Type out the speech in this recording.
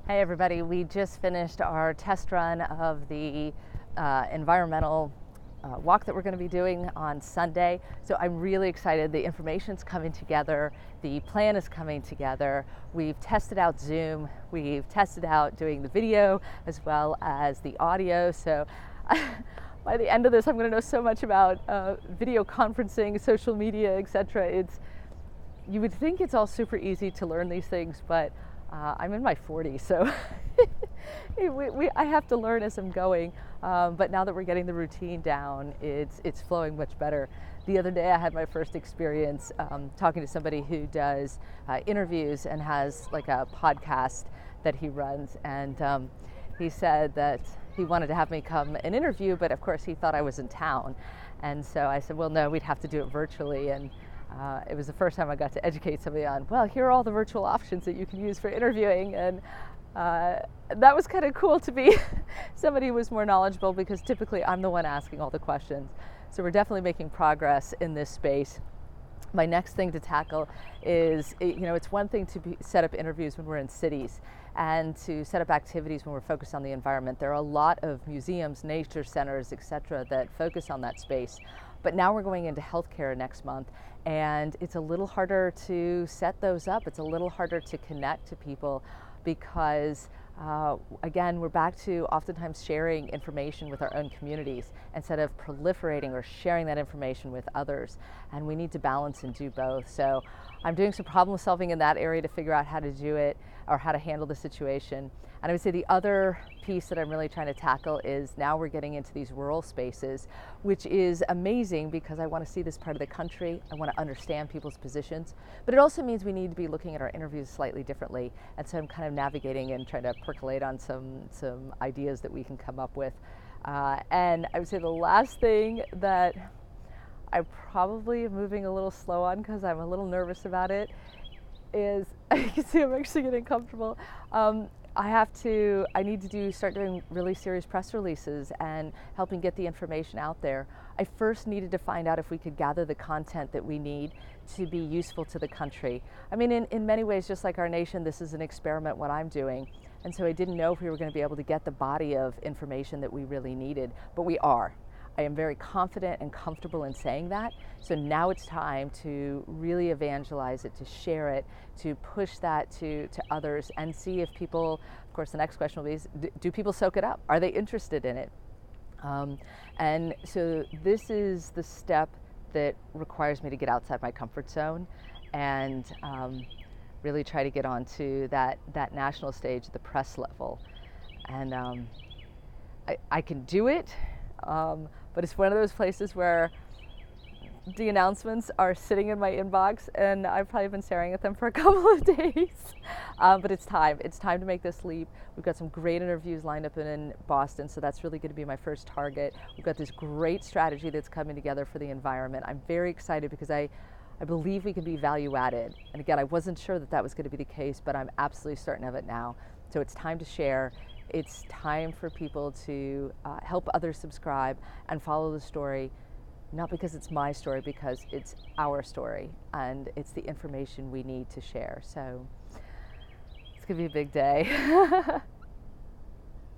Hey everybody, we just finished our test run of the environmental walk that we're going to be doing on Sunday. So I'm really excited. The information's coming together, the plan is coming together. We've tested out Zoom, we've tested out doing the video as well as the audio. So by the end of this, I'm going to know so much about video conferencing, social media, etc. You would think it's all super easy to learn these things, but I'm in my 40s, so I have to learn as I'm going. But now that we're getting the routine down, it's flowing much better. The other day I had my first experience talking to somebody who does interviews and has like a podcast that he runs, and he said that he wanted to have me come and interview, but of course he thought I was in town. And so I said, well, no, we'd have to do it virtually. And it was the first time I got to educate somebody on, well, here are all the virtual options that you can use for interviewing. And that was kind of cool to be somebody who was more knowledgeable, because typically I'm the one asking all the questions. So we're definitely making progress in this space. My next thing to tackle is, it's one thing to set up interviews when we're in cities and to set up activities when we're focused on the environment. There are a lot of museums, nature centers, etc., that focus on that space. But now we're going into healthcare next month, and it's a little harder to set those up. It's a little harder to connect to people because, again, we're back to oftentimes sharing information with our own communities instead of proliferating or sharing that information with others. And we need to balance and do both. So I'm doing some problem solving in that area to figure out how to do it or how to handle the situation. And I would say the other piece that I'm really trying to tackle is now we're getting into these rural spaces, which is amazing because I want to see this part of the country. I want to understand people's positions, but it also means we need to be looking at our interviews slightly differently. And so I'm kind of navigating and trying to percolate on some ideas that we can come up with. And I would say the last thing that I probably am moving a little slow on because I'm a little nervous about it is, you can see I'm actually getting comfortable. I need to start doing really serious press releases and helping get the information out there. I first needed to find out if we could gather the content that we need to be useful to the country. I mean, in many ways, just like our nation, this is an experiment, what I'm doing. And so I didn't know if we were going to be able to get the body of information that we really needed, but we are. I am very confident and comfortable in saying that. So now it's time to really evangelize it, to share it, to push that to others and see if people, of course the next question will be, do people soak it up? Are they interested in it? And so this is the step that requires me to get outside my comfort zone and really try to get onto that national stage at the press level. And I can do it. But it's one of those places where the announcements are sitting in my inbox and I've probably been staring at them for a couple of days. But it's time to make this leap. We've got some great interviews lined up in Boston, so that's really going to be my first target. We've got this great strategy that's coming together for the environment. I'm very excited because I believe we can be value added. And again, I wasn't sure that was going to be the case, but I'm absolutely certain of it now. So it's time to share. It's time for people to help others subscribe and follow the story, not because it's my story, because it's our story and it's the information we need to share. So it's going to be a big day.